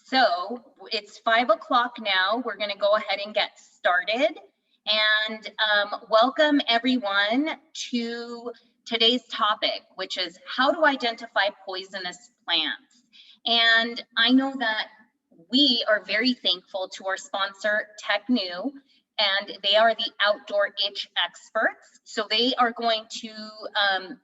So it's 5 o'clock now. We're going to go ahead and get started. And welcome everyone to today's topic, which is how to identify poisonous plants. And I know that we are very thankful to our sponsor, Tecnu, and they are the outdoor itch experts. So they are going to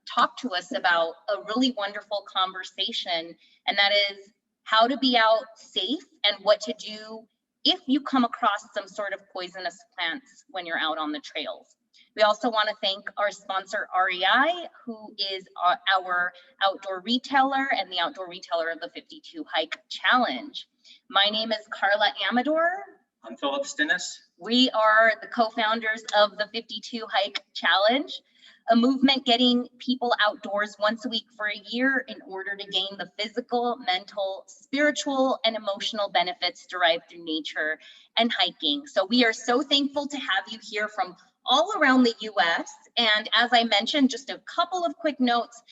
talk to us about a really wonderful conversation, and that is how to be out safe and what to do if you come across some sort of poisonous plants when you're out on the trails. We also want to thank our sponsor, REI, who is our outdoor retailer and the outdoor retailer of the 52 Hike Challenge. My name is Carla Amador. I'm Philip Stinnes. We are the co-founders of the 52 Hike Challenge, a movement getting people outdoors once a week for a year in order to gain the physical, mental, spiritual, and emotional benefits derived through nature and hiking. So we are so thankful to have you here from all around the US. And as I mentioned, just a couple of quick notes.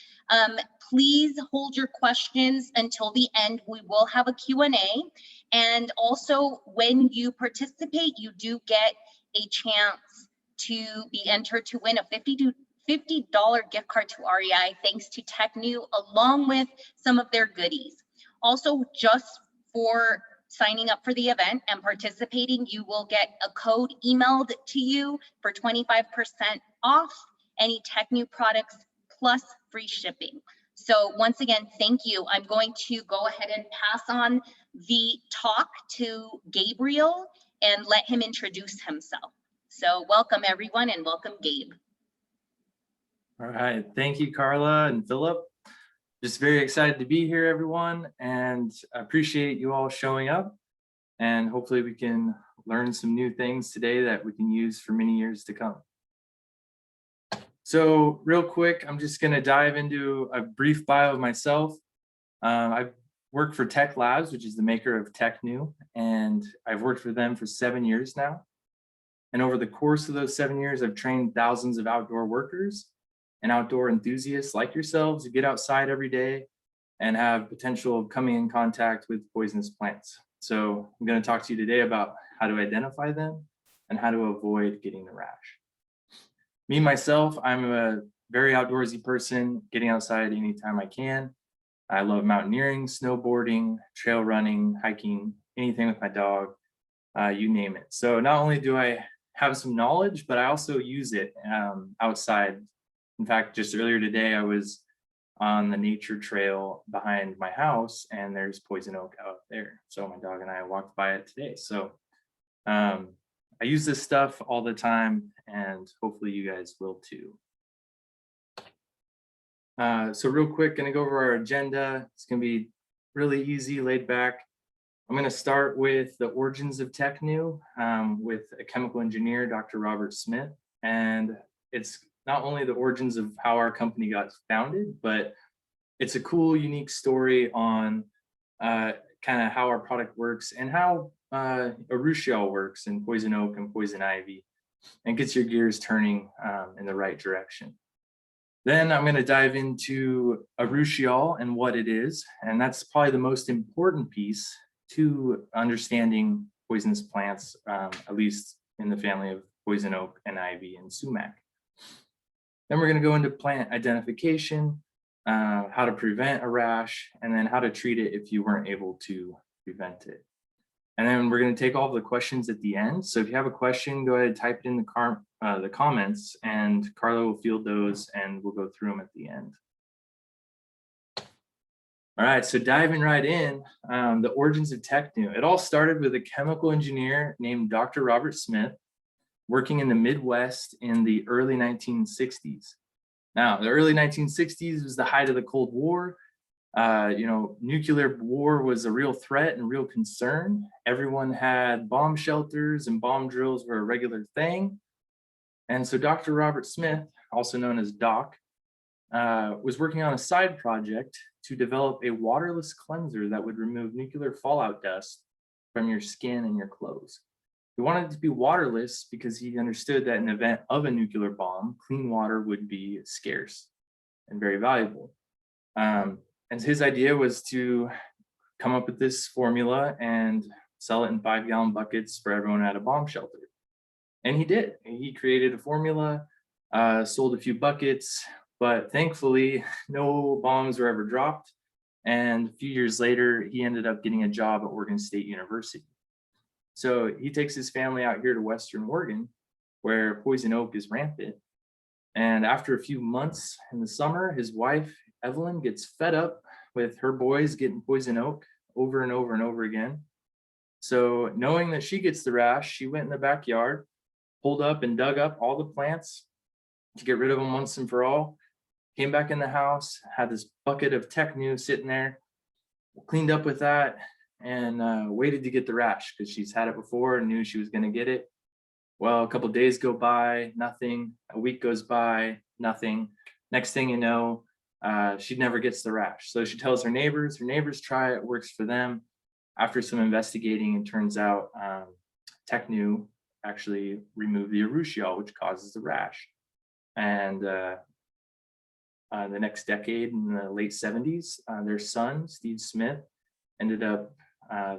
Please hold your questions until the end. We will have a Q&A. And also, when you participate, you do get a chance to be entered to win a $50 gift card to REI, thanks to Tecnu, along with some of their goodies. Also, just for signing up for the event and participating, you will get a code emailed to you for 25% off any Tecnu products plus free shipping. So once again, thank you. I'm going to go ahead and pass on the talk to Gabriel and let him introduce himself. So welcome everyone, and welcome Gabe. All right, thank you, Carla and Philip. Just very excited to be here, everyone, and I appreciate you all showing up. And hopefully we can learn some new things today that we can use for many years to come. So real quick, I'm just gonna dive into a brief bio of myself. I've worked for Tech Labs, which is the maker of Tecnu, and I've worked for them for 7 years now. And over the course of those 7 years, I've trained thousands of outdoor workers and outdoor enthusiasts like yourselves who get outside every day and have potential of coming in contact with poisonous plants. So I'm going to talk to you today about how to identify them and how to avoid getting the rash. Me, myself, I'm a very outdoorsy person, getting outside anytime I can. I love mountaineering, snowboarding, trail running, hiking, anything with my dog, you name it. So not only do I have some knowledge, but I also use it outside. In fact, just earlier today, I was on the nature trail behind my house and there's poison oak out there. So my dog and I walked by it today. So I use this stuff all the time and hopefully you guys will too. So real quick, gonna go over our agenda. It's gonna be really easy, laid back. I'm gonna start with the origins of Tecnu with a chemical engineer, Dr. Robert Smith. And it's not only the origins of how our company got founded, but it's a cool, unique story on kind of how our product works and how Urushiol works in poison oak and poison ivy, and gets your gears turning in the right direction. Then I'm going to dive into Urushiol and what it is, and that's probably the most important piece to understanding poisonous plants, at least in the family of poison oak and ivy and sumac. Then we're going to go into plant identification, how to prevent a rash, and then how to treat it if you weren't able to prevent it. And then we're going to take all of the questions at the end. So if you have a question, go ahead and type it in the comments, and Carla will field those and we'll go through them at the end. All right, so diving right in, the origins of Tecnu. It all started with a chemical engineer named Dr. Robert Smith, working in the Midwest in the early 1960s. Now, the early 1960s was the height of the Cold War. Nuclear war was a real threat and real concern. Everyone had bomb shelters and bomb drills were a regular thing. And so Dr. Robert Smith, also known as Doc, was working on a side project to develop a waterless cleanser that would remove nuclear fallout dust from your skin and your clothes. He wanted it to be waterless because he understood that in the event of a nuclear bomb, clean water would be scarce and very valuable. And his idea was to come up with this formula and sell it in 5-gallon buckets for everyone at a bomb shelter. And he did. He created a formula, sold a few buckets, but thankfully no bombs were ever dropped. And a few years later, he ended up getting a job at Oregon State University. So he takes his family out here to Western Oregon, where poison oak is rampant. And after a few months in the summer, his wife, Evelyn, gets fed up with her boys getting poison oak over and over and over again. So knowing that she gets the rash, she went in the backyard, pulled up and dug up all the plants to get rid of them once and for all, came back in the house, had this bucket of Tecnu sitting there, cleaned up with that, and waited to get the rash because she's had it before and knew she was going to get it. Well, a couple of days go by, nothing. A week goes by, nothing. Next thing you know, she never gets the rash. So she tells her neighbors try it, works for them. After some investigating, it turns out Tecnu actually removed the Urushiol, which causes the rash. And the next decade, in the late 70s, their son, Steve Smith, ended up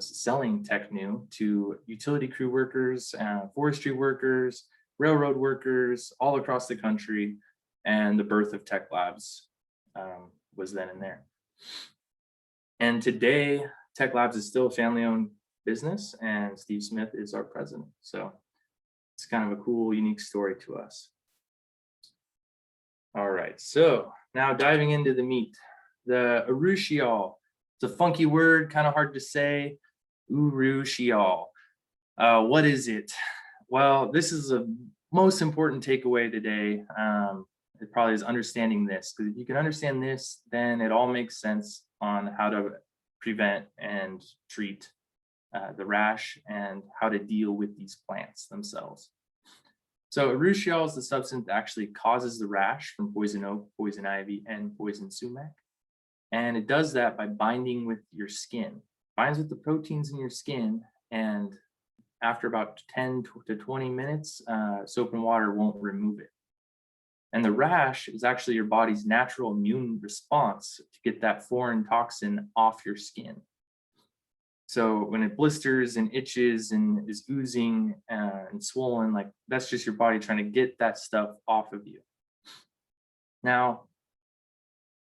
selling Tecnu to utility crew workers, forestry workers, railroad workers all across the country. And the birth of Tech Labs was then and there. And today, Tech Labs is still a family-owned business, and Steve Smith is our president. So it's kind of a cool, unique story to us. All right, so now diving into the meat, the Urushiol. It's a funky word, kind of hard to say. Urushiol. What is it? Well, this is the most important takeaway today. It probably is understanding this, because if you can understand this, then it all makes sense on how to prevent and treat the rash and how to deal with these plants themselves. So Urushiol is the substance that actually causes the rash from poison oak, poison ivy, and poison sumac. And it does that by binding with your skin. Binds with the proteins in your skin, and after about 10 to 20 minutes, soap and water won't remove it. And the rash is actually your body's natural immune response to get that foreign toxin off your skin. So when it blisters and itches and is oozing and swollen, like that's just your body trying to get that stuff off of you. Now,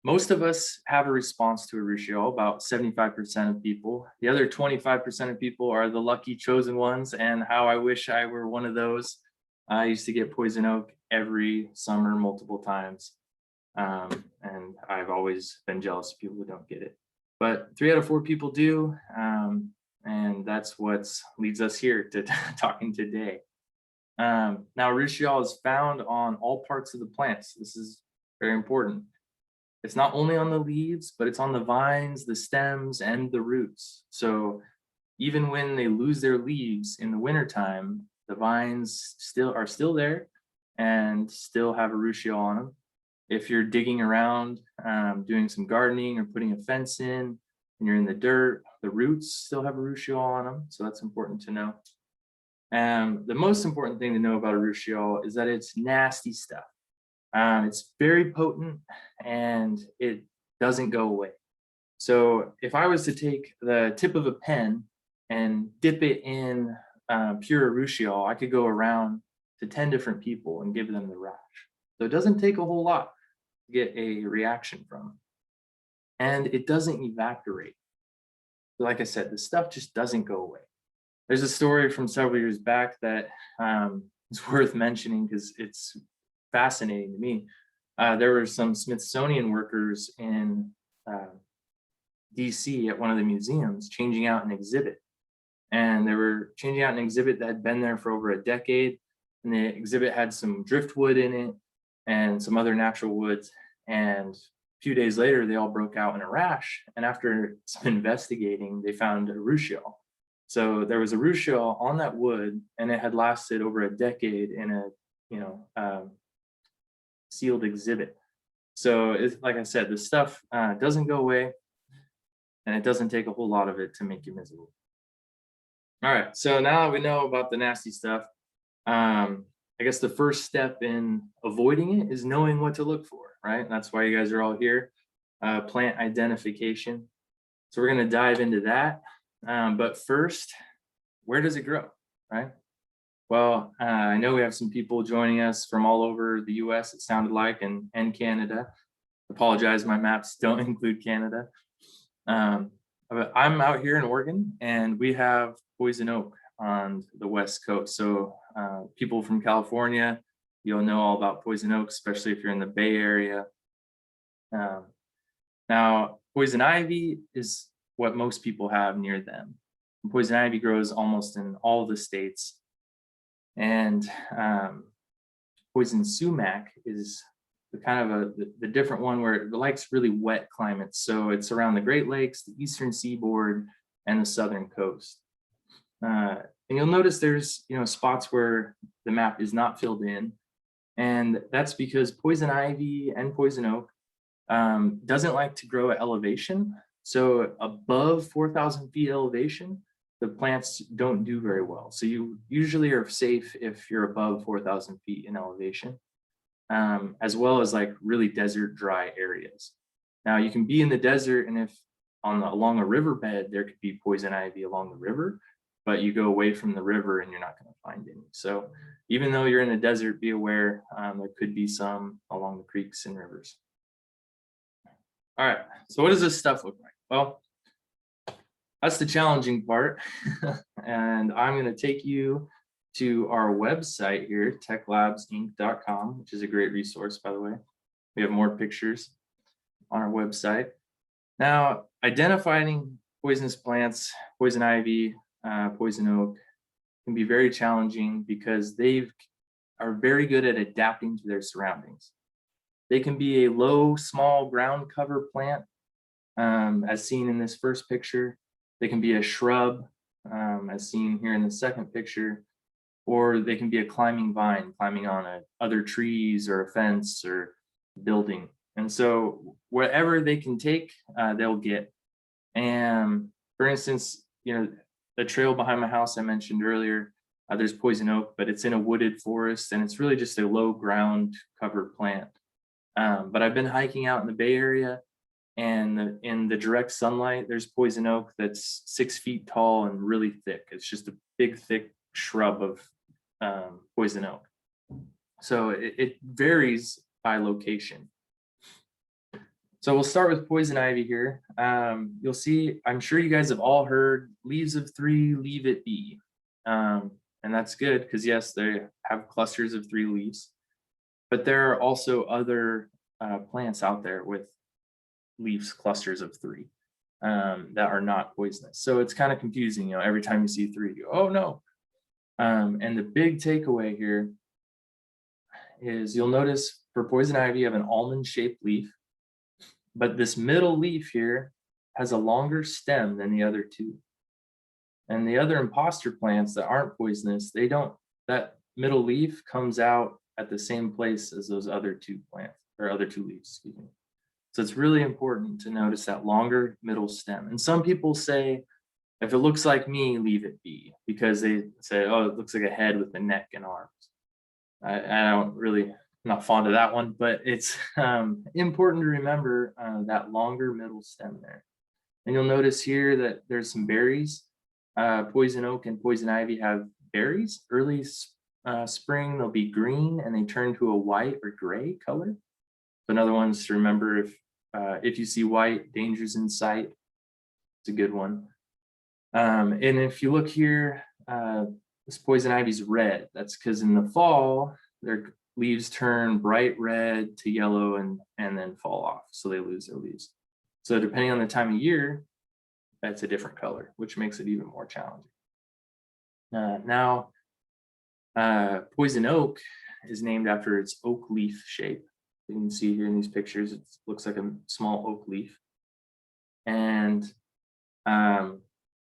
most of us have a response to Urushiol, about 75% of people. The other 25% of people are the lucky chosen ones, and how I wish I were one of those. I used to get poison oak every summer, multiple times. And I've always been jealous of people who don't get it. But 3 out of 4 people do. And that's what leads us here to talking today. Now, Urushiol is found on all parts of the plants. This is very important. It's not only on the leaves, but it's on the vines, the stems, and the roots. So even when they lose their leaves in the wintertime, the vines are still there and still have Urushiol on them. If you're digging around, doing some gardening or putting a fence in, and you're in the dirt, the roots still have Urushiol on them. So that's important to know. The most important thing to know about Urushiol is that it's nasty stuff. It's very potent and it doesn't go away. So if I was to take the tip of a pen and dip it in pure Urushiol, I could go around to 10 different people and give them the rash. So it doesn't take a whole lot to get a reaction from. And it doesn't evaporate. Like I said, the stuff just doesn't go away. There's a story from several years back that is worth mentioning because it's fascinating to me. There were some Smithsonian workers in DC at one of the museums changing out an exhibit. And they were changing out an exhibit that had been there for over a decade. And the exhibit had some driftwood in it and some other natural woods. And a few days later, they all broke out in a rash. And after some investigating, they found Urushiol. So there was Urushiol on that wood, and it had lasted over a decade in a sealed exhibit. So it's, like I said, the stuff doesn't go away, and it doesn't take a whole lot of it to make you miserable. All right, so now we know about the nasty stuff. I guess the first step in avoiding it is knowing what to look for, right? That's why you guys are all here. Plant identification. So we're going to dive into that. But first, where does it grow, right? Well, I know we have some people joining us from all over the US, it sounded like, and Canada. Apologize, my maps don't include Canada. But I'm out here in Oregon, and we have poison oak on the West Coast. So people from California, you'll know all about poison oak, especially if you're in the Bay Area. Now, poison ivy is what most people have near them. Poison ivy grows almost in all the states. And poison sumac is the kind of the different one where it likes really wet climates. So it's around the Great Lakes, the eastern seaboard, and the southern coast. And you'll notice there's spots where the map is not filled in. And that's because poison ivy and poison oak doesn't like to grow at elevation. So above 4,000 feet elevation, the plants don't do very well. So you usually are safe if you're above 4,000 feet in elevation, as well as like really desert dry areas. Now you can be in the desert, and if along a riverbed, there could be poison ivy along the river, but you go away from the river and you're not going to find any. So even though you're in the desert, be aware there could be some along the creeks and rivers. All right, so what does this stuff look like? Well, that's the challenging part. And I'm going to take you to our website here, techlabsinc.com, which is a great resource, by the way. We have more pictures on our website. Now, identifying poisonous plants, poison ivy, poison oak, can be very challenging because they are very good at adapting to their surroundings. They can be a low, small ground cover plant, as seen in this first picture. They can be a shrub, as seen here in the second picture, or they can be a climbing vine, climbing on other trees or a fence or building. And so wherever they can take, they'll get. And for instance, the trail behind my house I mentioned earlier, there's poison oak, but it's in a wooded forest, and it's really just a low ground cover plant. But I've been hiking out in the Bay Area, and in the direct sunlight, there's poison oak that's 6 feet tall and really thick. It's just a big, thick shrub of poison oak. So it varies by location. So we'll start with poison ivy here. You'll see, I'm sure you guys have all heard leaves of 3, leave it be. And that's good because yes, they have clusters of 3 leaves, but there are also other plants out there with leaves clusters of 3 that are not poisonous. So it's kind of confusing, every time you see 3, you go, oh no. And the big takeaway here is you'll notice for poison ivy, you have an almond shaped leaf, but this middle leaf here has a longer stem than the other 2. And the other imposter plants that aren't poisonous, that middle leaf comes out at the same place as those other 2 plants, or other 2 leaves, excuse me. So it's really important to notice that longer middle stem. And some people say, if it looks like me, leave it be, because they say, oh, it looks like a head with a neck and arms. I'm not fond of that one, but it's important to remember that longer middle stem there. And you'll notice here that there's some berries. Poison oak and poison ivy have berries. Early spring, they'll be green and they turn to a white or gray color. So another one is to remember, if you see white, danger's in sight. It's a good one. And if you look here, this poison ivy's red. That's because in the fall, their leaves turn bright red to yellow and then fall off. So they lose their leaves. So depending on the time of year, that's a different color, which makes it even more challenging. Now, poison oak is named after its oak leaf shape. You can see here in these pictures, it looks like a small oak leaf. And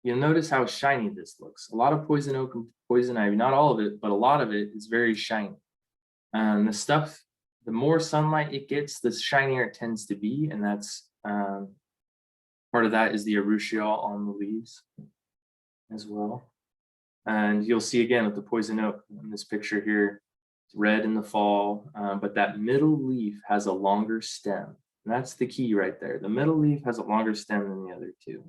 you'll notice how shiny this looks. A lot of poison oak and poison ivy, not all of it, but a lot of it is very shiny. The more sunlight it gets, the shinier it tends to be. And that's part of that is the Urushiol on the leaves as well. And you'll see again with the poison oak in this picture here, it's red in the fall, but that middle leaf has a longer stem. And that's the key right there. The middle leaf has a longer stem than the other two.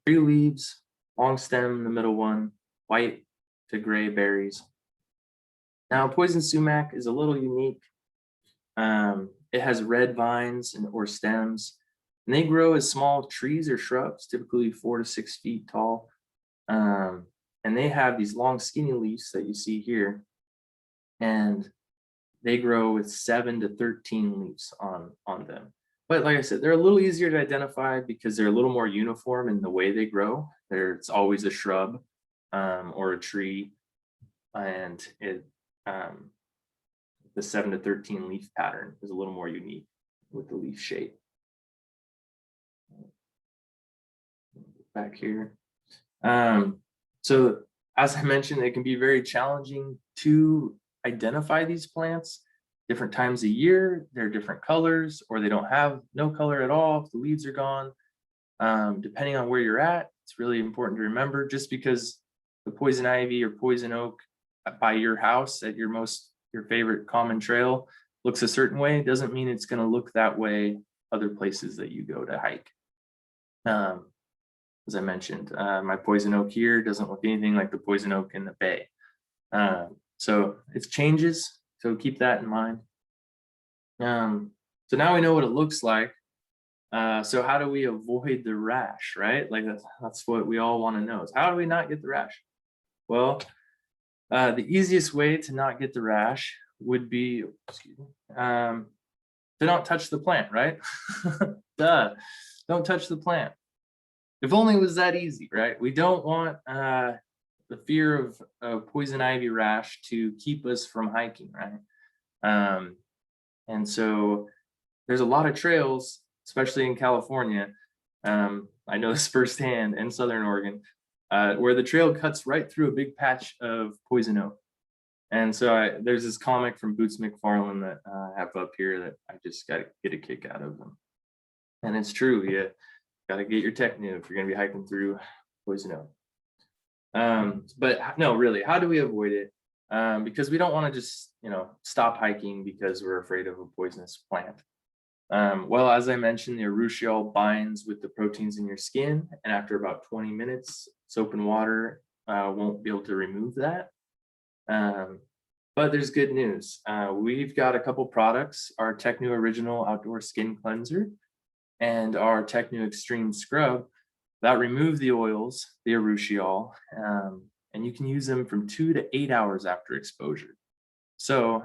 3 leaves, long stem, the middle one, white to gray berries. Now, poison sumac is a little unique. It has red vines or stems, and they grow as small trees or shrubs, typically 4 to 6 feet tall. And they have these long skinny leaves that you see here, and they grow with 7 to 13 leaves on them. But like I said, they're a little easier to identify because they're a little more uniform in the way they grow. It's always a shrub or a tree, and the 7 to 13 leaf pattern is a little more unique with the leaf shape. Back here. So as I mentioned, it can be very challenging to identify these plants. Different times a year, they're different colors, or they don't have no color at all if the leaves are gone. Depending on where you're at, it's really important to remember, just because the poison ivy or poison oak by your house at your favorite common trail looks a certain way, doesn't mean it's going to look that way other places that you go to hike. As I mentioned, my poison oak here doesn't look anything like the poison oak in the bay. So it changes, so keep that in mind. So now we know what it looks like. So how do we avoid the rash, right? Like that's what we all want to know, is how do we not get the rash? Well, the easiest way to not get the rash would be, to not touch the plant, right? Duh, don't touch the plant. If only it was that easy, right? We don't want the fear of poison ivy rash to keep us from hiking, right? And so there's a lot of trails, especially in California. I know this firsthand, in Southern Oregon, where the trail cuts right through a big patch of poison oak. And so there's this comic from Boots McFarlane that I have up here that I just got to get a kick out of them. And it's true, you got to get your Tecnu if you're going to be hiking through poison oak. But no, really, how do we avoid it? Because we don't want to just, stop hiking because we're afraid of a poisonous plant. Well, as I mentioned, the Urushiol binds with the proteins in your skin, and after about 20 minutes, soap and water won't be able to remove that. But there's good news. We've got a couple products, our Tecnu Original Outdoor Skin Cleanser and our Tecnu Extreme Scrub, that remove the oils, the Urushiol, and you can use them from 2 to 8 hours after exposure. So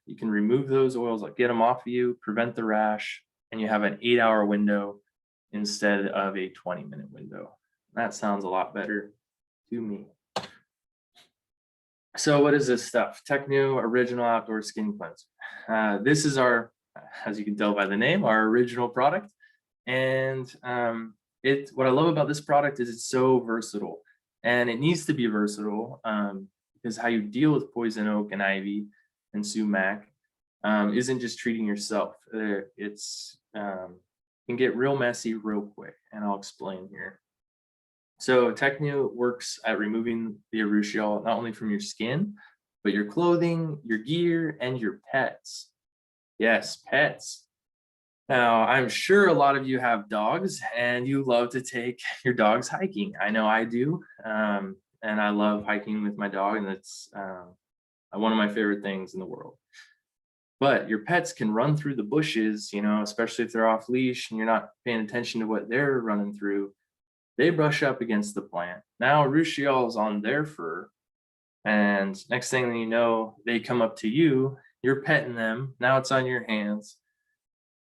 you can remove those oils, get them off of you, prevent the rash, and you have an 8-hour window instead of a 20-minute window. That sounds a lot better to me. So what is this stuff? Tecnu Original Outdoor Skin Cleanser. This is our, as you can tell by the name, our original product. And what I love about this product is it's so versatile, and it needs to be versatile because how you deal with poison oak and ivy and sumac isn't just treating yourself. It's can get real messy real quick, and I'll explain here. So Tecnu works at removing the Urushiol not only from your skin, but your clothing, your gear, and your pets. Yes, pets. Now, I'm sure a lot of you have dogs and you love to take your dogs hiking. I know I do. And I love hiking with my dog, and it's one of my favorite things in the world. But your pets can run through the bushes, especially if they're off leash and you're not paying attention to what they're running through. They brush up against the plant. Now Urushiol is on their fur. And next thing you know, they come up to you, you're petting them. Now it's on your hands.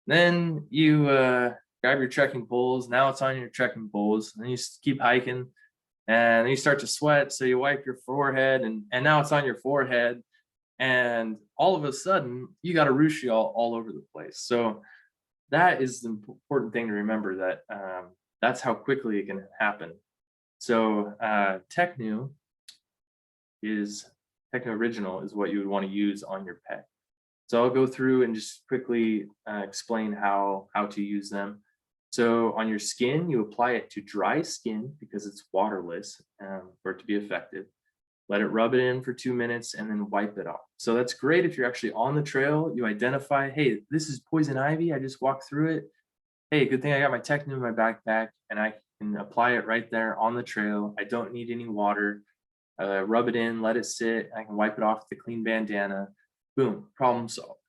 Then you grab your trekking poles. Now it's on your trekking poles. And you keep hiking. And then you start to sweat. So you wipe your forehead, and now it's on your forehead. And all of a sudden, you got Urushiol all over the place. So that is the important thing to remember, that that's how quickly it can happen. So Tecnu Original is what you would want to use on your pet. So I'll go through and just quickly explain how to use them. So on your skin, you apply it to dry skin because it's waterless for it to be effective. let it rub it in for 2 minutes, and then wipe it off. So that's great if you're actually on the trail, you identify, hey, this is poison ivy, I just walked through it. Hey, good thing I got my Tecnu in my backpack and I can apply it right there on the trail. I don't need any water. Rub it in, let it sit. I can wipe it off with a clean bandana. Boom, problem solved.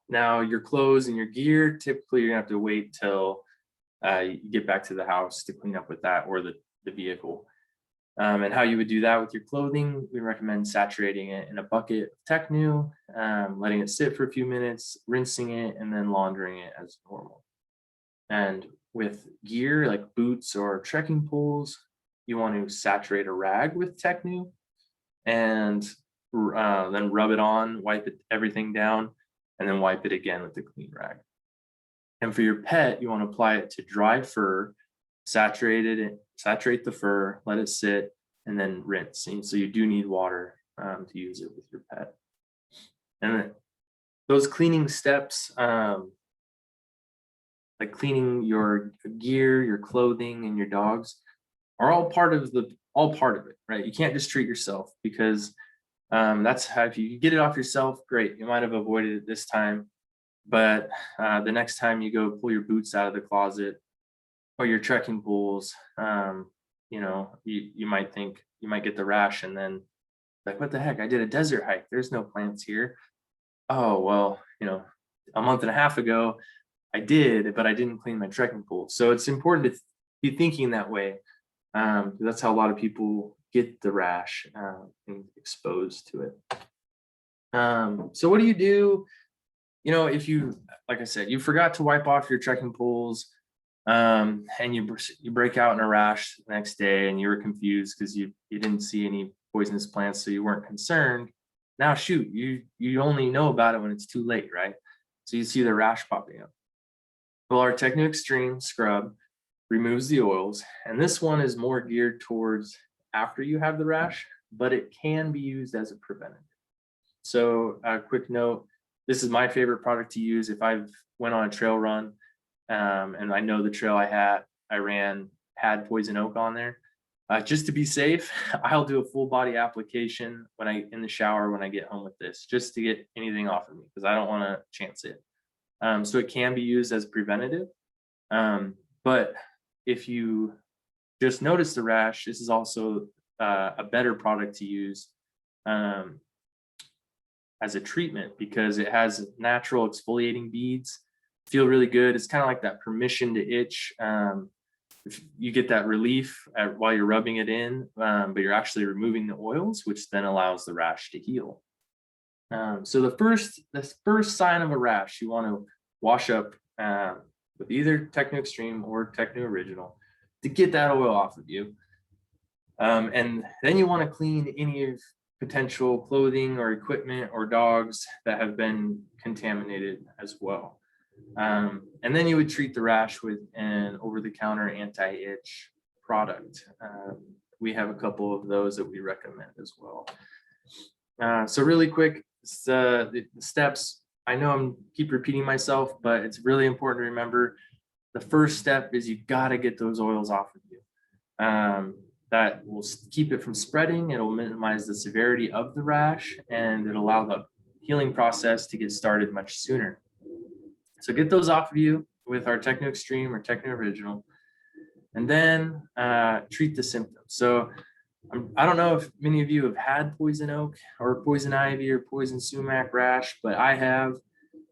Now your clothes and your gear, typically you're gonna have to wait till you get back to the house to clean up with that, or the vehicle. And how you would do that with your clothing, we recommend saturating it in a bucket of Tecnu, letting it sit for a few minutes, rinsing it, and then laundering it as normal. And with gear like boots or trekking poles, you want to saturate a rag with Tecnu and then rub it on, wipe everything down, and then wipe it again with the clean rag. And for your pet, you want to apply it to dry fur, saturate the fur, let it sit, and then rinse. And so you do need water to use it with your pet. And those cleaning steps, like cleaning your gear, your clothing, and your dogs, are all part of it, right? You can't just treat yourself, because that's how, if you get it off yourself, great, you might have avoided it this time. But the next time you go pull your boots out of the closet or your trekking poles, you know, you might think you might get the rash, and then like, what the heck? I did a desert hike. There's no plants here. Oh, well, you know, a month and a half ago, I did, but I didn't clean my trekking pool. So it's important to be thinking that way. That's how a lot of people get the rash and exposed to it. So what do you do? You know, if you, like I said, you forgot to wipe off your trekking poles, and you break out in a rash the next day, and you were confused because you didn't see any poisonous plants, so you weren't concerned. Now, shoot, you only know about it when it's too late, right? So you see the rash popping up. Well, our Tecnu Extreme scrub removes the oils, and this one is more geared towards after you have the rash, but it can be used as a preventative. So a quick note, this is my favorite product to use if I've went on a trail run, and I know the trail I ran had poison oak on there. Just to be safe, I'll do a full body application in the shower when I get home with this, just to get anything off of me, because I don't want to chance it. So it can be used as preventative. But if you just notice the rash, this is also a better product to use as a treatment, because it has natural exfoliating beads, feel really good. It's kind of like that permission to itch. If you get that relief while you're rubbing it in, but you're actually removing the oils, which then allows the rash to heal. So the first sign of a rash, you want to wash up with either Tecnu Extreme or Tecnu Original to get that oil off of you. And then you want to clean any of potential clothing or equipment or dogs that have been contaminated as well. And then you would treat the rash with an over-the-counter anti-itch product. We have a couple of those that we recommend as well. So really quick, the steps. I know I'm keep repeating myself, but it's really important to remember the first step is you got to get those oils off of you. That will keep it from spreading. It'll minimize the severity of the rash, and it'll allow the healing process to get started much sooner. So get those off of you with our Tecnu Extreme or Tecnu Original, and then treat the symptoms. So I don't know if many of you have had poison oak or poison ivy or poison sumac rash, but I have.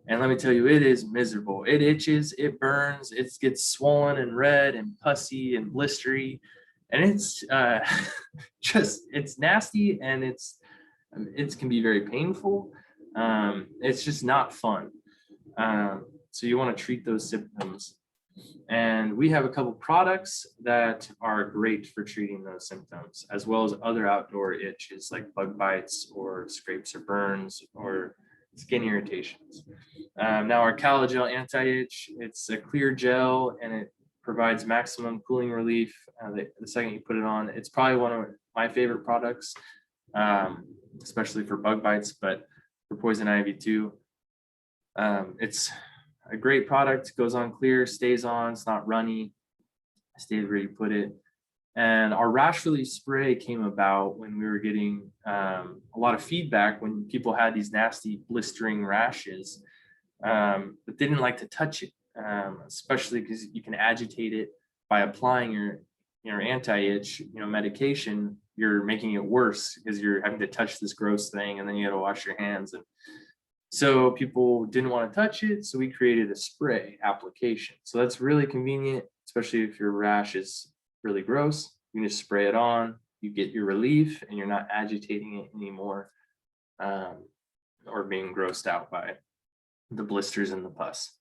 And let me tell you, it is miserable. It itches, it burns, it gets swollen and red and pussy and blistery. And it's it's nasty, and it can be very painful. It's just not fun. So you want to treat those symptoms. And we have a couple products that are great for treating those symptoms, as well as other outdoor itches like bug bites or scrapes or burns or skin irritations. Now our Calogel anti-itch, it's a clear gel, and it provides maximum cooling relief the second you put it on. It's probably one of my favorite products, especially for bug bites, but for poison ivy too. It's a great product, goes on clear, stays on, it's not runny, stays where you put it. And our rash release spray came about when we were getting a lot of feedback when people had these nasty blistering rashes, but they didn't like to touch it, especially because you can agitate it by applying your anti-itch medication. You're making it worse because you're having to touch this gross thing, and then you got to wash your hands. And so people didn't want to touch it, so we created a spray application. So that's really convenient, especially if your rash is really gross. You can just spray it on, you get your relief, and you're not agitating it anymore, or being grossed out by the blisters and the pus.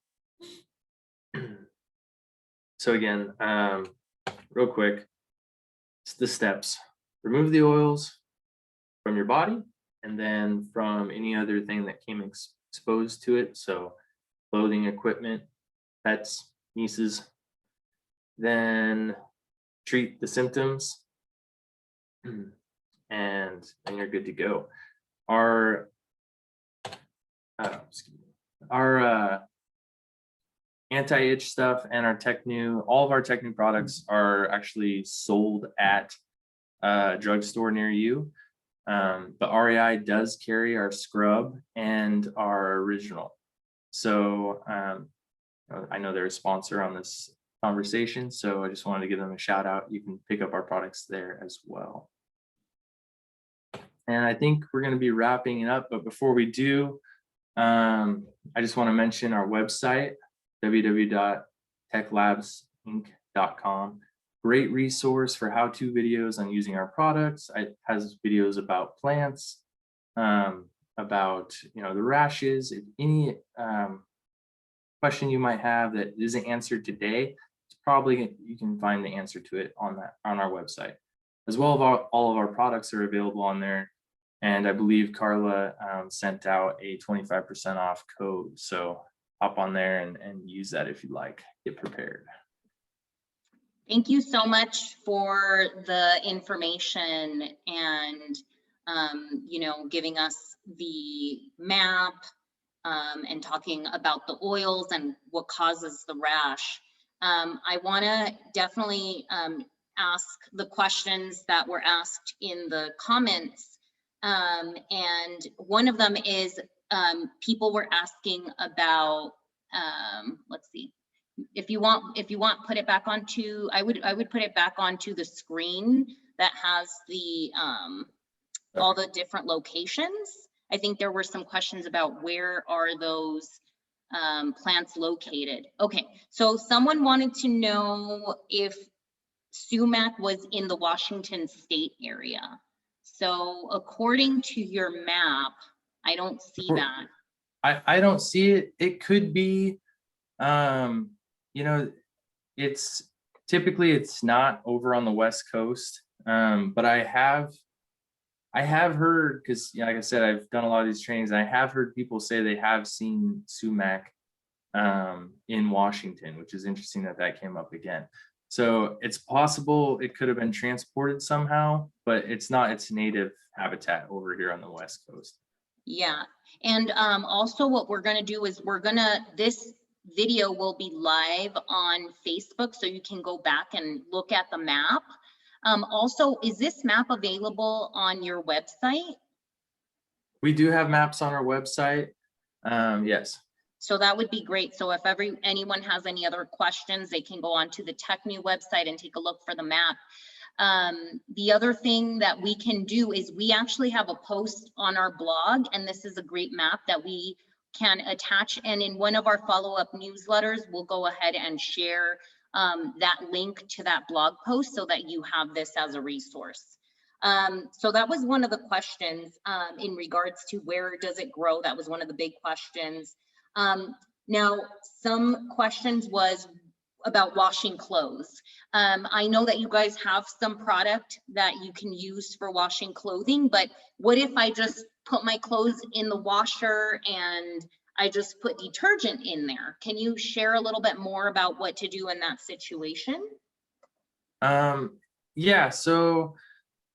So again, real quick, it's the steps. Remove the oils from your body and then from any other thing that came exposed to it. So clothing, equipment, pets, nieces. Then treat the symptoms and you're good to go. Our anti-itch stuff and our Tecnu, all of our Tecnu products are actually sold at a drugstore near you. But REI does carry our scrub and our original. So I know they're a sponsor on this conversation, so I just wanted to give them a shout out. You can pick up our products there as well. And I think we're going to be wrapping it up, but before we do, I just want to mention our website, www.techlabsinc.com. Great resource for how-to videos on using our products. It has videos about plants, about the rashes. If any question you might have that isn't answered today, it's probably you can find the answer to it on our website. As well as all of our products are available on there. And I believe Carla sent out a 25% off code. So hop on there and use that if you like. Get prepared. Thank you so much for the information and, giving us the map and talking about the oils and what causes the rash. I want to definitely ask the questions that were asked in the comments. And one of them is people were asking about, let's see. If you want, put it back onto, I would put it back onto the screen that has the all the different locations. I think there were some questions about where are those plants located. Okay, so someone wanted to know if sumac was in the Washington State area. So according to your map, I don't see that. I don't see it. It could be, it's typically it's not over on the West Coast, but I have heard, because like I said, I've done a lot of these trainings, and I have heard people say they have seen sumac in Washington, which is interesting that came up again. So it's possible it could have been transported somehow, but it's not its native habitat over here on the West Coast. Yeah, and also what we're gonna do is this video will be live on Facebook, so you can go back and look at the map. Also, is this map available on your website? We do have maps on our website, yes. So that would be great. So if anyone has any other questions, they can go onto the Tecnu website and take a look for the map. The other thing that we can do is we actually have a post on our blog, and this is a great map that we can attach. And in one of our follow-up newsletters, we'll go ahead and share that link to that blog post so that you have this as a resource. So that was one of the questions in regards to where does it grow? That was one of the big questions. Now, some questions was about washing clothes. I know that you guys have some product that you can use for washing clothing, but what if I just put my clothes in the washer and I just put detergent in there? Can you share a little bit more about what to do in that situation? Yeah, so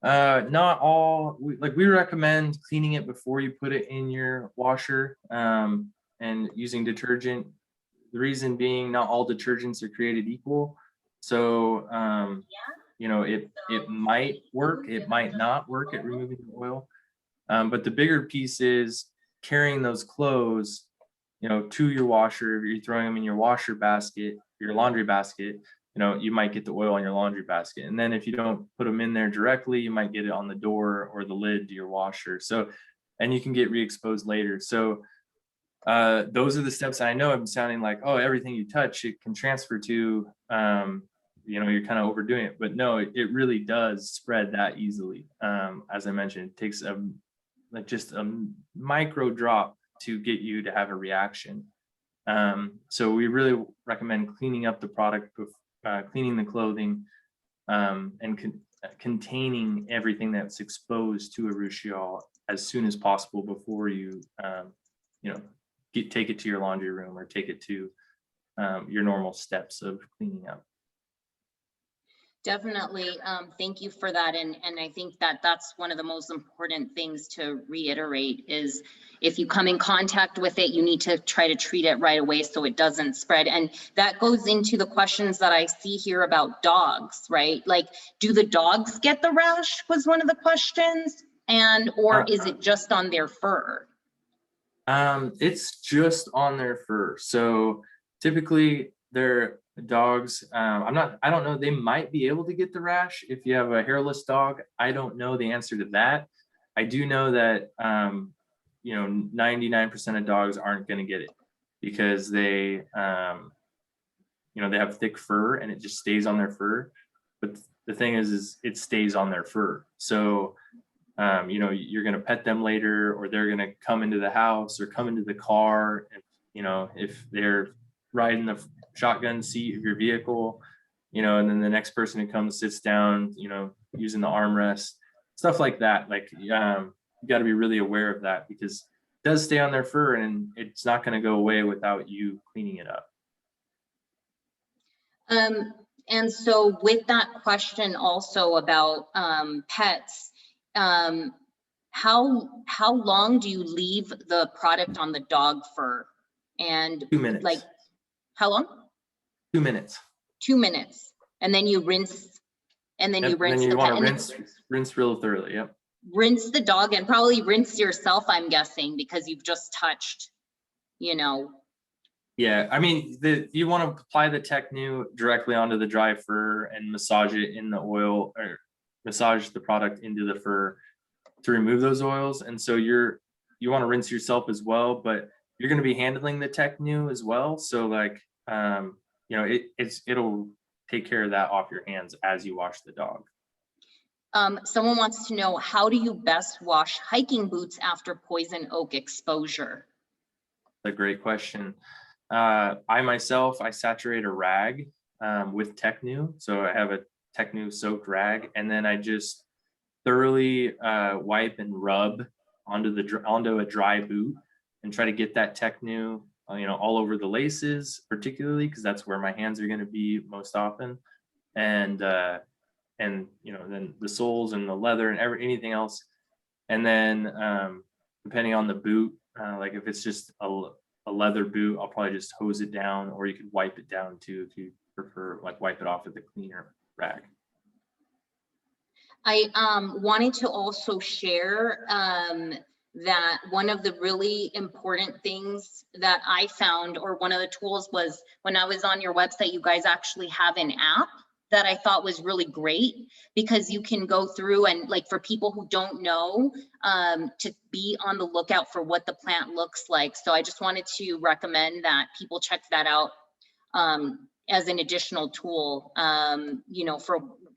not all, we recommend cleaning it before you put it in your washer and using detergent. The reason being, not all detergents are created equal. So it might work, it might not work at removing the oil. But the bigger piece is carrying those clothes, to your washer. If you're throwing them in your washer basket, your laundry basket, you might get the oil on your laundry basket. And then if you don't put them in there directly, you might get it on the door or the lid to your washer. So, and you can get re-exposed later. So those are the steps. I know I'm sounding like, oh, everything you touch, it can transfer to, you're kind of overdoing it, but no, it really does spread that easily. As I mentioned, it takes just a micro drop to get you to have a reaction. So we really recommend cleaning up the product, cleaning the clothing, and containing everything that's exposed to Urushiol as soon as possible before you, take it to your laundry room or take it to your normal steps of cleaning up. Definitely. Thank you for that. And I think that that's one of the most important things to reiterate is if you come in contact with it, you need to try to treat it right away so it doesn't spread. And that goes into the questions that I see here about dogs, right? Like, do the dogs get the rash was one of the questions, or is it just on their fur? It's just on their fur. So typically they're dogs. I don't know. They might be able to get the rash if you have a hairless dog. I don't know the answer to that. I do know that, 99% of dogs aren't going to get it because they have thick fur and it just stays on their fur. But the thing is it stays on their fur. So, you're going to pet them later, or they're going to come into the house or come into the car. And, if they're riding the shotgun seat of your vehicle, and then the next person who comes sits down, using the armrest, stuff like that. Like, you got to be really aware of that because it does stay on their fur and it's not going to go away without you cleaning it up. And so with that question also about pets, how long do you leave the product on the dog fur? And 2 minutes. Like, how long? 2 minutes. 2 minutes, and then you rinse, and then you rinse. Then you want to pet, rinse real thoroughly. Yep. Rinse the dog and probably rinse yourself, I'm guessing, because you've just touched, Yeah, I mean, you want to apply the Tecnu directly onto the dry fur and massage it in the oil, or massage the product into the fur to remove those oils. And so you want to rinse yourself as well, but you're going to be handling the Tecnu as well. So like, it'll take care of that off your hands as you wash the dog. Someone wants to know, how do you best wash hiking boots after poison oak exposure? That's a great question. I saturate a rag with Tecnu. So I have a Tecnu soaked rag, and then I just thoroughly wipe and rub onto a dry boot and try to get that Tecnu, all over the laces, particularly because that's where my hands are going to be most often, and then the soles and the leather and anything else. And then depending on the boot, like if it's just a leather boot, I'll probably just hose it down, or you could wipe it down too if you prefer, like wipe it off with a cleaner rag. I wanted to also share that one of the really important things that I found, or one of the tools, was when I was on your website, you guys actually have an app that I thought was really great, because you can go through and, like, for people who don't know, to be on the lookout for what the plant looks like. So I just wanted to recommend that people check that out as an additional tool,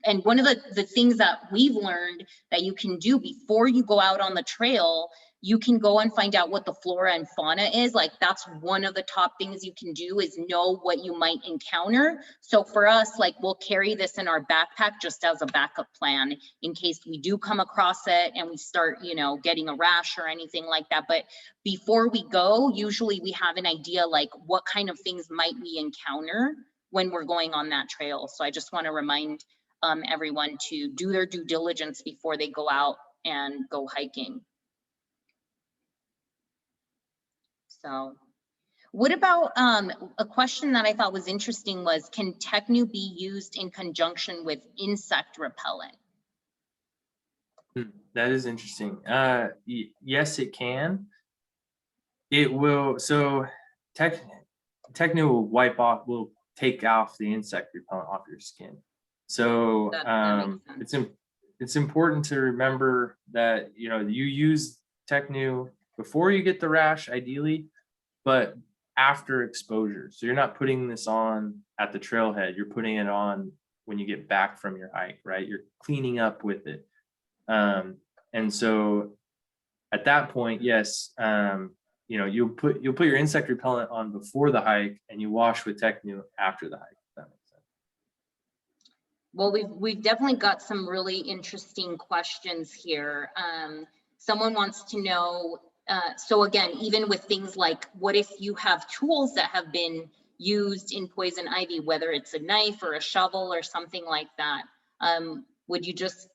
and one of the things that we've learned that you can do before you go out on the trail, you can go and find out what the flora and fauna is. Like, that's one of the top things you can do, is know what you might encounter. So for us, like, we'll carry this in our backpack just as a backup plan in case we do come across it and we start, getting a rash or anything like that. But before we go, usually we have an idea, like, what kind of things might we encounter when we're going on that trail. So I just want to remind everyone to do their due diligence before they go out and go hiking. So What about a question that I thought was interesting was, can Tecnu be used in conjunction with insect repellent? That is interesting. Yes, it can. It will. So Tecnu will will take off the insect repellent off your skin. So That makes sense. it's important to remember that, you know, you use Tecnu before you get the rash, ideally, but after exposure. So you're not putting this on at the trailhead. You're putting it on when you get back from your hike, right? You're cleaning up with it. And so at that point, yes, you know, you'll put your insect repellent on before the hike, and you wash with Tecnu after the hike. If that makes sense. Well, we've definitely got some really interesting questions here. Someone wants to know, so again, even with things like, what if you have tools that have been used in poison ivy, whether it's a knife or a shovel or something like that, would you just,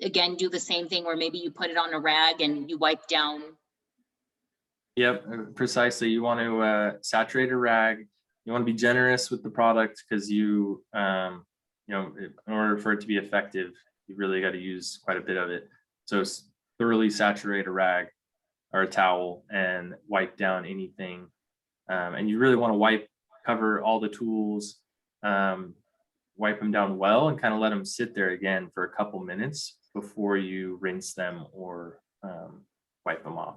again, do the same thing where maybe you put it on a rag and you wipe down? Yep, precisely. You want to saturate a rag. You want to be generous with the product, because you know, in order for it to be effective, you really got to use quite a bit of it. So thoroughly saturate a rag or a towel and wipe down anything. And you really want to cover all the tools, wipe them down well, and kind of let them sit there again for a couple minutes before you rinse them or wipe them off.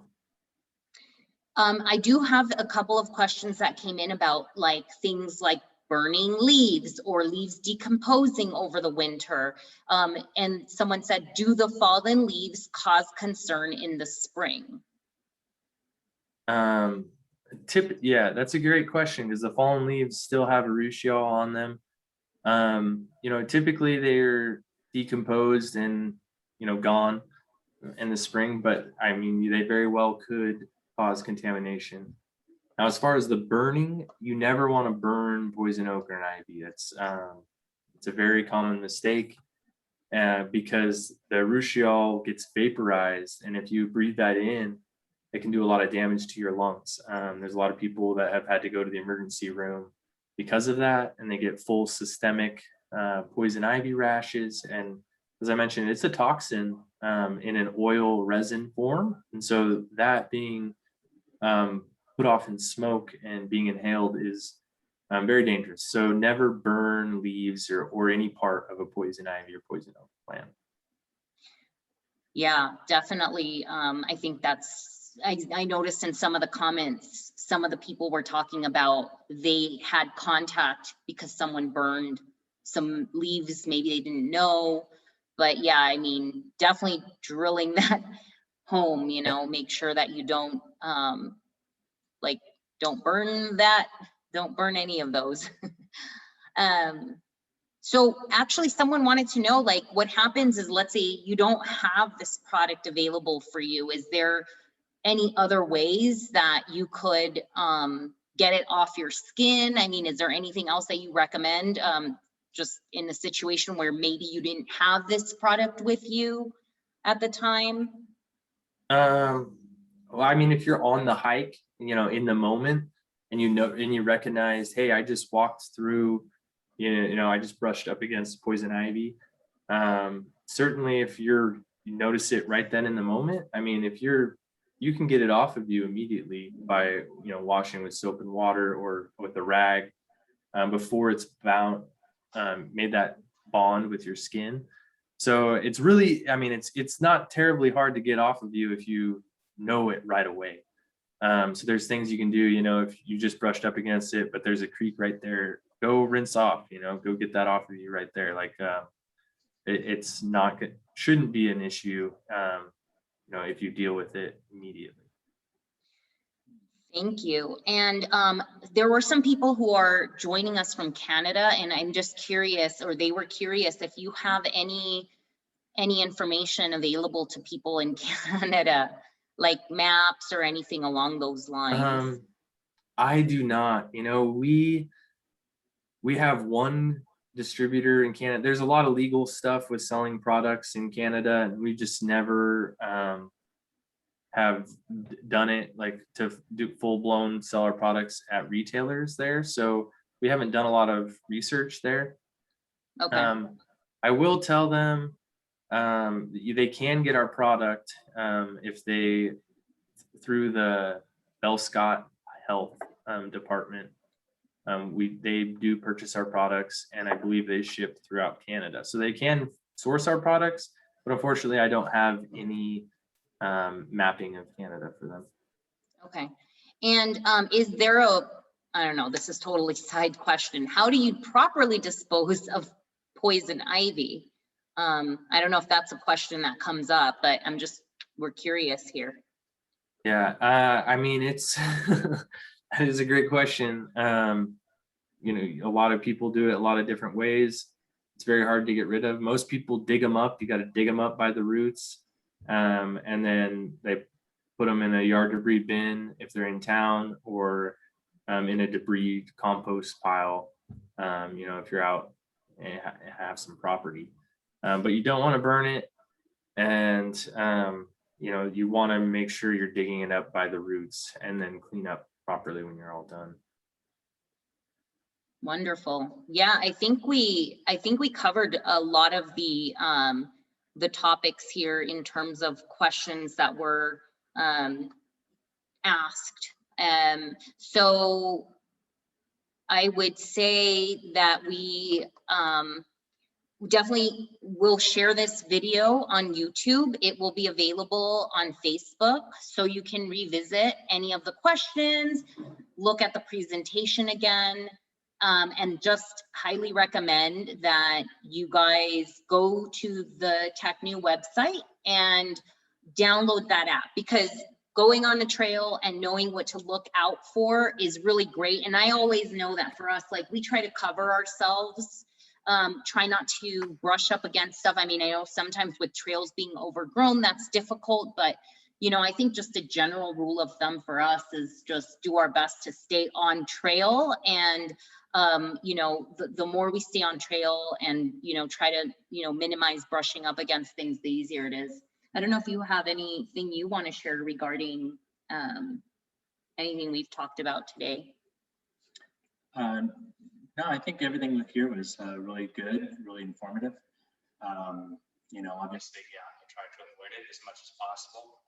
I do have a couple of questions that came in about like things like burning leaves or leaves decomposing over the winter. And someone said, do the fallen leaves cause concern in the spring? Yeah, that's a great question, because the fallen leaves still have Urushiol on them. You know, typically they're decomposed and, you know, gone in the spring, but I mean, they very well could cause contamination. Now, as far as the burning, you never want to burn poison oak or an ivy. It's a very common mistake, because the Urushiol gets vaporized, and if you breathe that in, it can do a lot of damage to your lungs. There's a lot of people that have had to go to the emergency room because of that, and they get full systemic poison ivy rashes. And as I mentioned, it's a toxin in an oil resin form, and so that being put off in smoke and being inhaled is very dangerous. So never burn leaves or any part of a poison ivy or poison oak plant. Yeah, definitely. I think I noticed in some of the comments, some of the people were talking about they had contact because someone burned some leaves, maybe they didn't know. But yeah, I mean, definitely drilling that home, you know, make sure that you don't like, don't burn that, don't burn any of those. So actually someone wanted to know, like, what happens is, let's say you don't have this product available for you. Is there any other ways that you could get it off your skin? I mean, is there anything else that you recommend just in a situation where maybe you didn't have this product with you at the time? Well, I mean, if you're on the hike, you know, in the moment, and you know, and you recognize, hey, I just walked through, you know, I just brushed up against poison ivy. Certainly, if you notice it right then in the moment, I mean, you can get it off of you immediately by, you know, washing with soap and water or with a rag before it's made that bond with your skin. So it's really, I mean, it's not terribly hard to get off of you if you know it right away. So there's things you can do, you know, if you just brushed up against it, but there's a creek right there, go rinse off, you know, go get that off of you right there. Like it's not good, shouldn't be an issue, you know, if you deal with it immediately. Thank you. And there were some people who are joining us from Canada, and I'm just curious, or they were curious, if you have any information available to people in Canada, like maps or anything along those lines. I do not, you know, we have one distributor in Canada. There's a lot of legal stuff with selling products in Canada, and we just never have done it, like to do full-blown sell our products at retailers there. So we haven't done a lot of research there. Okay. I will tell them they can get our product if they through the Bell Scott Health department. They do purchase our products, and I believe they ship throughout Canada, so they can source our products. But unfortunately, I don't have any mapping of Canada for them. Okay. And is there I don't know, this is totally side question. How do you properly dispose of poison ivy? I don't know if that's a question that comes up, but we're curious here. Yeah, I mean, it's that is a great question. You know, a lot of people do it a lot of different ways. It's very hard to get rid of. Most people dig them up. You got to dig them up by the roots, and then they put them in a yard debris bin if they're in town, or in a debris compost pile. You know, if you're out and have some property, but you don't want to burn it, and you know, you want to make sure you're digging it up by the roots and then clean up properly when you're all done. Wonderful. Yeah, I think we covered a lot of the topics here in terms of questions that were asked. So I would say that we definitely will share this video on YouTube. It will be available on Facebook, so you can revisit any of the questions, look at the presentation again, and just highly recommend that you guys go to the Tecnu website and download that app, because going on the trail and knowing what to look out for is really great. And I always know that for us, like, we try to cover ourselves, try not to brush up against stuff. I mean, I know sometimes with trails being overgrown, that's difficult, but you know, I think just a general rule of thumb for us is just do our best to stay on trail. And you know, the more we stay on trail and, you know, try to, you know, minimize brushing up against things, the easier it is. I don't know if you have anything you want to share regarding anything we've talked about today. No, I think everything here was really good, really informative. You know, obviously, yeah, I try to avoid it as much as possible,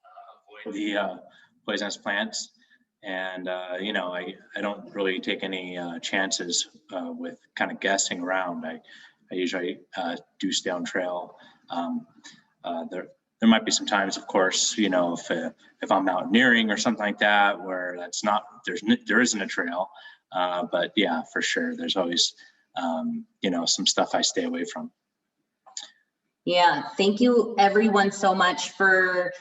avoid the poisonous plants. And, you know, I don't really take any chances with kind of guessing around. I usually do stay on trail. There might be some times, of course, you know, if I'm mountaineering or something like that, where there isn't a trail. But yeah, for sure, there's always, you know, some stuff I stay away from. Yeah, thank you everyone so much for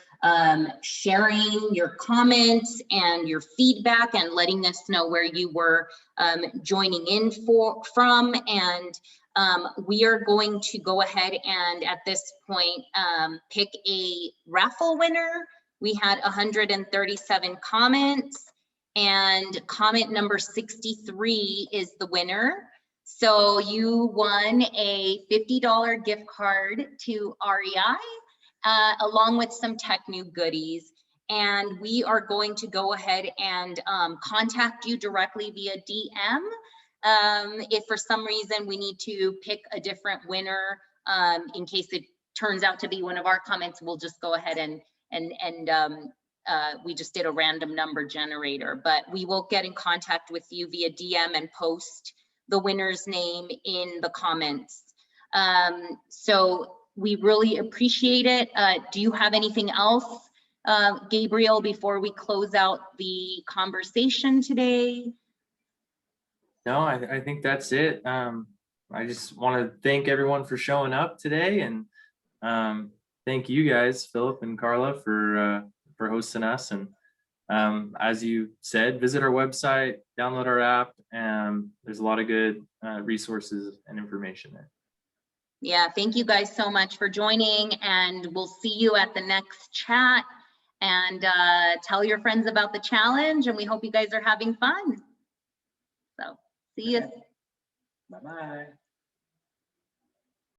sharing your comments and your feedback and letting us know where you were joining in from. And we are going to go ahead and at this point pick a raffle winner. We had 137 comments, and comment number 63 is the winner. So you won a $50 gift card to REI, along with some Tecnu goodies. And we are going to go ahead and contact you directly via DM. If for some reason we need to pick a different winner, in case it turns out to be one of our comments, we'll just go ahead and we just did a random number generator. But we will get in contact with you via DM and post the winner's name in the comments. So we really appreciate it. Do you have anything else, Gabriel, before we close out the conversation today? No, I think that's it. I just want to thank everyone for showing up today, and thank you guys, Philip and Carla, for hosting us. And as you said, visit our website, download our app, and there's a lot of good resources and information there. Yeah, thank you guys so much for joining, and we'll see you at the next chat. And tell your friends about the challenge, and we hope you guys are having fun. So see you. Bye-bye.